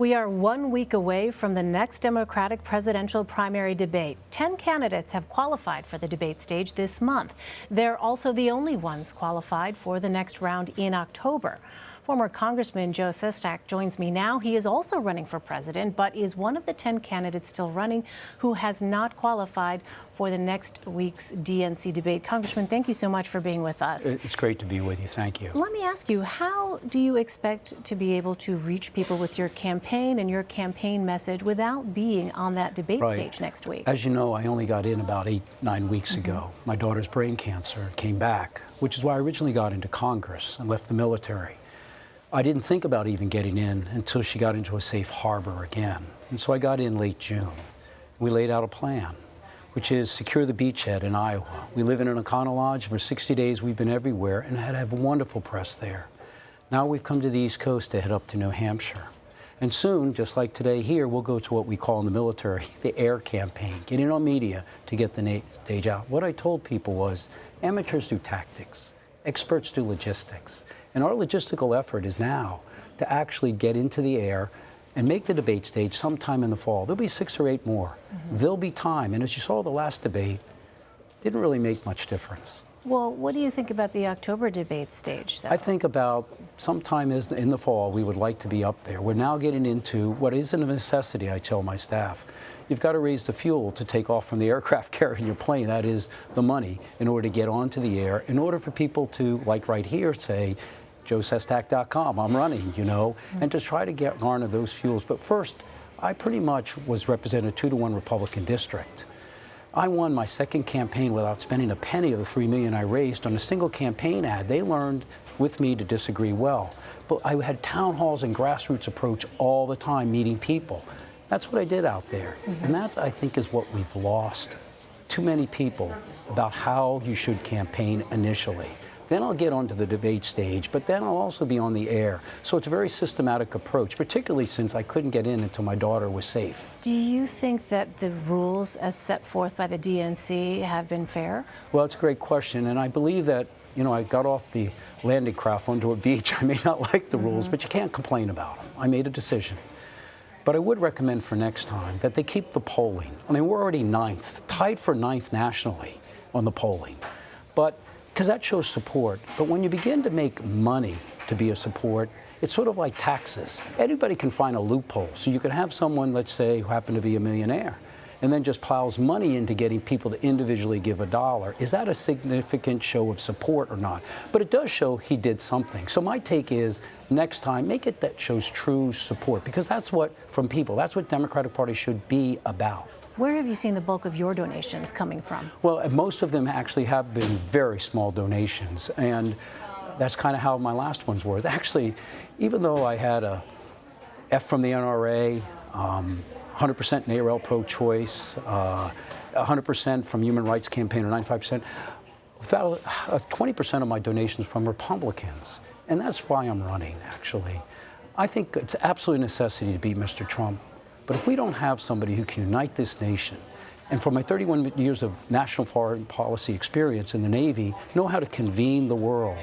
We are 1 week away from the next Democratic presidential primary debate. 10 candidates have qualified for the debate stage this month. They're also the only ones qualified for the next round in October. Former Congressman Joe Sestak joins me now. He is also running for president, but is one of the 10 candidates still running who has not qualified for the next week's DNC debate. Congressman, thank you so much for being with us. It's great to be with you. Thank you. Let me ask you, how do you expect to be able to reach people with your campaign and your campaign message without being on that debate stage next week? As you know, I only got in about 8-9 weeks ago. My daughter's brain cancer came back, which is why I originally got into Congress and left the military. I didn't think about even getting in until she got into a safe harbor again. And so I got in late June. We laid out a plan, which is secure the beachhead in Iowa. We live in an Econo Lodge. For 60 days, we've been everywhere and had to have wonderful press there. Now we've come to the East Coast to head up to New Hampshire. And soon, just like today here, we'll go to what we call in the military the air campaign, getting on media to get the stage out. What I told people was, amateurs do tactics, experts do logistics. And our logistical effort is now to actually get into the air and make the debate stage sometime in the fall. There'll be 6 or 8 more. There'll be time. And as you saw the last debate, didn't really make much difference. Well, what do you think about the October debate stage, though? I think about sometime in the fall, we would like to be up there. We're now getting into what isn't a necessity, I tell my staff. You've got to raise the fuel to take off from the aircraft carrying your plane. That is the money in order to get onto the air, in order for people to, like right here, say, joesestak.com, I'm running, you know, and to try to garner those fuels. But first, I pretty much was representing a 2-to-1 Republican district. I won my second campaign without spending a penny of the $3 million I raised on a single campaign ad. They learned with me to disagree well. But I had town halls and grassroots approach all the time, meeting people. That's what I did out there. And that, I think, is what we've lost. Too many people about how you should campaign initially. Then I'll get onto the debate stage, but then I'll also be on the air. So it's a very systematic approach, particularly since I couldn't get in until my daughter was safe. Do you think that the rules as set forth by the DNC have been fair? Well, it's a great question, and I believe that, you know, I got off the landing craft onto a beach. I may not like the rules, but you can't complain about them. I made a decision. But I would recommend for next time that they keep the polling. I mean, we're already 9th, tied for 9th nationally on the polling. But because that shows support. But when you begin to make money to be a support, it's sort of like taxes. Everybody can find a loophole. So you can have someone, let's say, who happened to be a millionaire, and then just plows money into getting people to individually give $1. Is that a significant show of support or not? But it does show he did something. So my take is, next time, make it that shows true support, because that's what, from people, that's what Democratic Party should be about. Where have you seen the bulk of your donations coming from? Well, most of them actually have been very small donations, and that's kind of how my last ones were. Actually, even though I had a F from the NRA, 100% NARAL pro-choice, 100% from Human Rights Campaign, or 95%, about 20% of my donations from Republicans. And that's why I'm running, actually. I think it's absolutely a necessity to beat Mr. Trump. But if we don't have somebody who can unite this nation, and for my 31 years of national foreign policy experience in the Navy, know how to convene the world,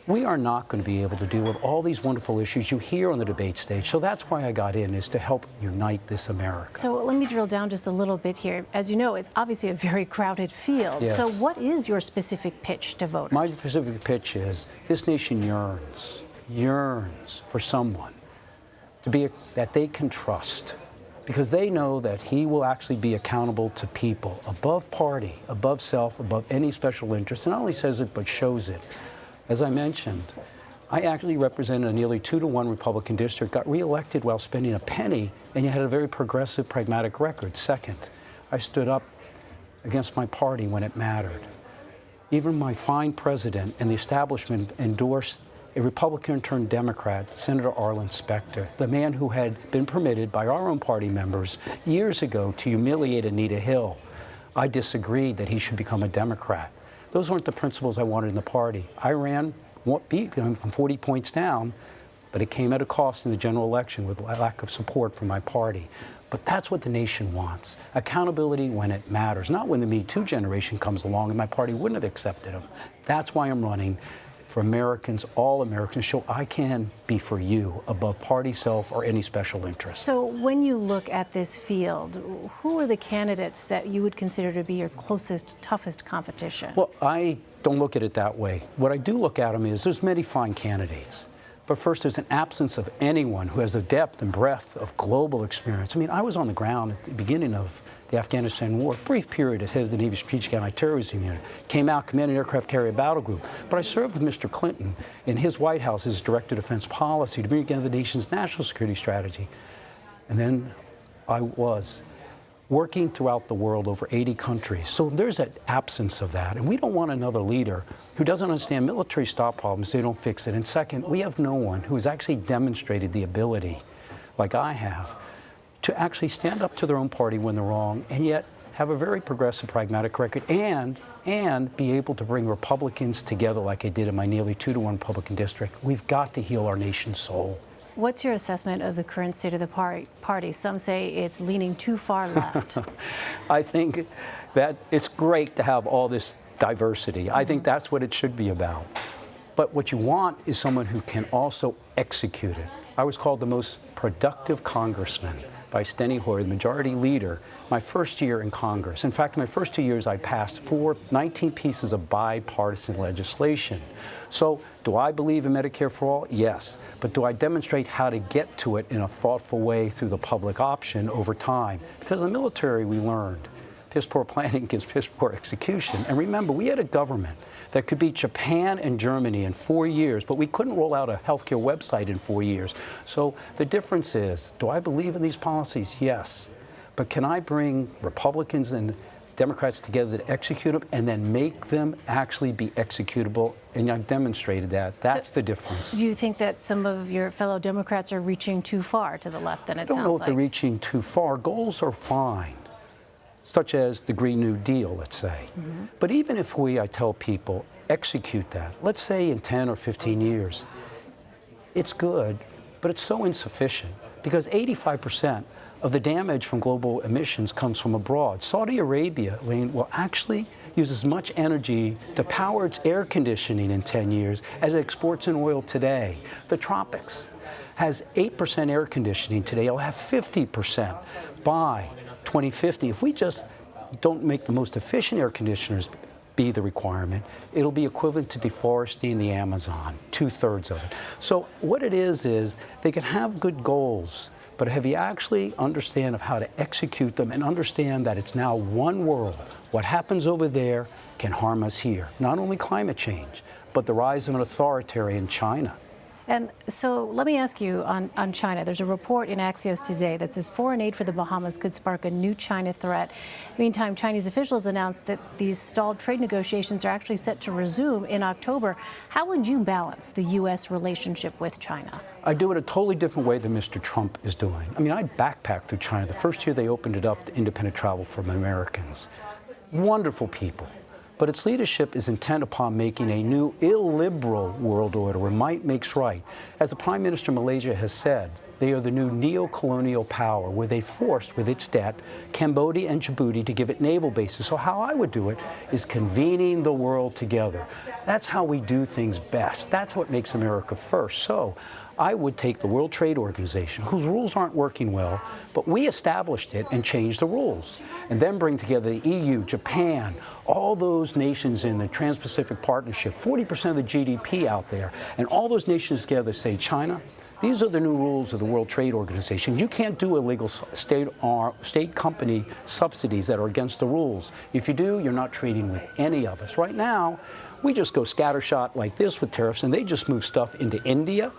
we are not going to be able to deal with all these wonderful issues you hear on the debate stage. So that's why I got in, is to help unite this America. So let me drill down just a little bit here. As you know, it's obviously a very crowded field. Yes. So what is your specific pitch to voters? My specific pitch is, this nation yearns for someone to be that they can trust, because they know that he will actually be accountable to people, above party, above self, above any special interest. And not only says it, but shows it. As I mentioned, I actually represented a nearly 2-to-1 Republican district, got reelected while spending a penny, and you had a very progressive, pragmatic record. Second, I stood up against my party when it mattered. Even my fine president and the establishment endorsed a Republican turned Democrat, Senator Arlen Specter, the man who had been permitted by our own party members years ago to humiliate Anita Hill. I disagreed that he should become a Democrat. Those weren't the principles I wanted in the party. I beat him from 40 points down, but it came at a cost in the general election with lack of support from my party. But that's what the nation wants. Accountability when it matters, not when the Me Too generation comes along and my party wouldn't have accepted him. That's why I'm running. for Americans, all Americans, show I can be for you above party self or any special interest. So when you look at this field, who are the candidates that you would consider to be your closest, toughest competition? Well, I don't look at it that way. What I do look at them is there's many fine candidates. But first, there's an absence of anyone who has the depth and breadth of global experience. I mean, I was on the ground at the beginning of the Afghanistan war, brief period as head of the Navy Strategic Anti-Terrorism Unit, came out commanding aircraft carrier battle group. But I served with Mr. Clinton in his White House as Director of Defense Policy to bring together the nation's national security strategy. And then I was working throughout the world, over 80 countries. So there's an absence of that. And we don't want another leader who doesn't understand military stop problems, they don't fix it. And second, we have no one who has actually demonstrated the ability, like I have, to actually stand up to their own party when they're wrong, and yet have a very progressive, pragmatic record, and be able to bring Republicans together like I did in my nearly 2-to-1 Republican district. We've got to heal our nation's soul. What's your assessment of the current state of the party? Some say it's leaning too far left. I think that it's great to have all this diversity. I think that's what it should be about. But what you want is someone who can also execute it. I was called the most productive congressman by Steny Hoyer, the majority leader, my first year in Congress. In fact, my first 2 years, I passed 19 pieces of bipartisan legislation. So do I believe in Medicare for all? Yes. But do I demonstrate how to get to it in a thoughtful way through the public option over time? Because in the military, we learned piss poor planning gives piss poor execution. And remember, we had a government that could beat Japan and Germany in 4 years, but we couldn't roll out a healthcare website in 4 years. So the difference is, do I believe in these policies? Yes. But can I bring Republicans and Democrats together to execute them and then make them actually be executable? And I've demonstrated that. That's the difference. Do you think that some of your fellow Democrats are reaching too far to the left, then it sounds like? I don't know if they're reaching too far. Goals are fine, such as the Green New Deal, let's say. Mm-hmm. But even if I tell people, execute that, let's say in 10 or 15 years, it's good, but it's so insufficient because 85% of the damage from global emissions comes from abroad. Saudi Arabia, Lane, will actually use as much energy to power its air conditioning in 10 years as it exports in oil today. The tropics has 8% air conditioning today. It'll have 50% by 2050. If we just don't make the most efficient air conditioners be the requirement, it'll be equivalent to deforesting the Amazon, 2/3 of it. So what it is they can have good goals, but have you actually understand of how to execute them and understand that it's now one world. What happens over there can harm us here. Not only climate change, but the rise of an authoritarian China. And so let me ask you on China. There's a report in Axios today that says foreign aid for the Bahamas could spark a new China threat. Meantime, Chinese officials announced that these stalled trade negotiations are actually set to resume in October. How would you balance the U.S. relationship with China? I do it a totally different way than Mr. Trump is doing. I mean, I backpacked through China. The first year they opened it up to independent travel from Americans. Wonderful people. But its leadership is intent upon making a new illiberal world order where might makes right. As the Prime Minister of Malaysia has said, they are the new neo-colonial power where they forced, with its debt, Cambodia and Djibouti to give it naval bases. So how I would do it is convening the world together. That's how we do things best. That's what makes America first. So I would take the World Trade Organization, whose rules aren't working well, but we established it and changed the rules, and then bring together the EU, Japan, all those nations in the Trans-Pacific Partnership, 40% of the GDP out there, and all those nations together say, China, these are the new rules of the World Trade Organization. You can't do illegal state company subsidies that are against the rules. If you do, you're not trading with any of us. Right now, we just go scattershot like this with tariffs, and they just move stuff into India.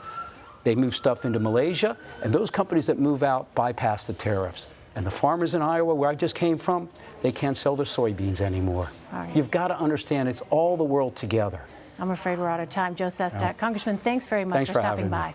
They move stuff into Malaysia, and those companies that move out bypass the tariffs. And the farmers in Iowa, where I just came from, they can't sell their soybeans anymore. Right. You've got to understand it's all the world together. I'm afraid we're out of time. Joe Sestak, Congressman, thanks very much for stopping by.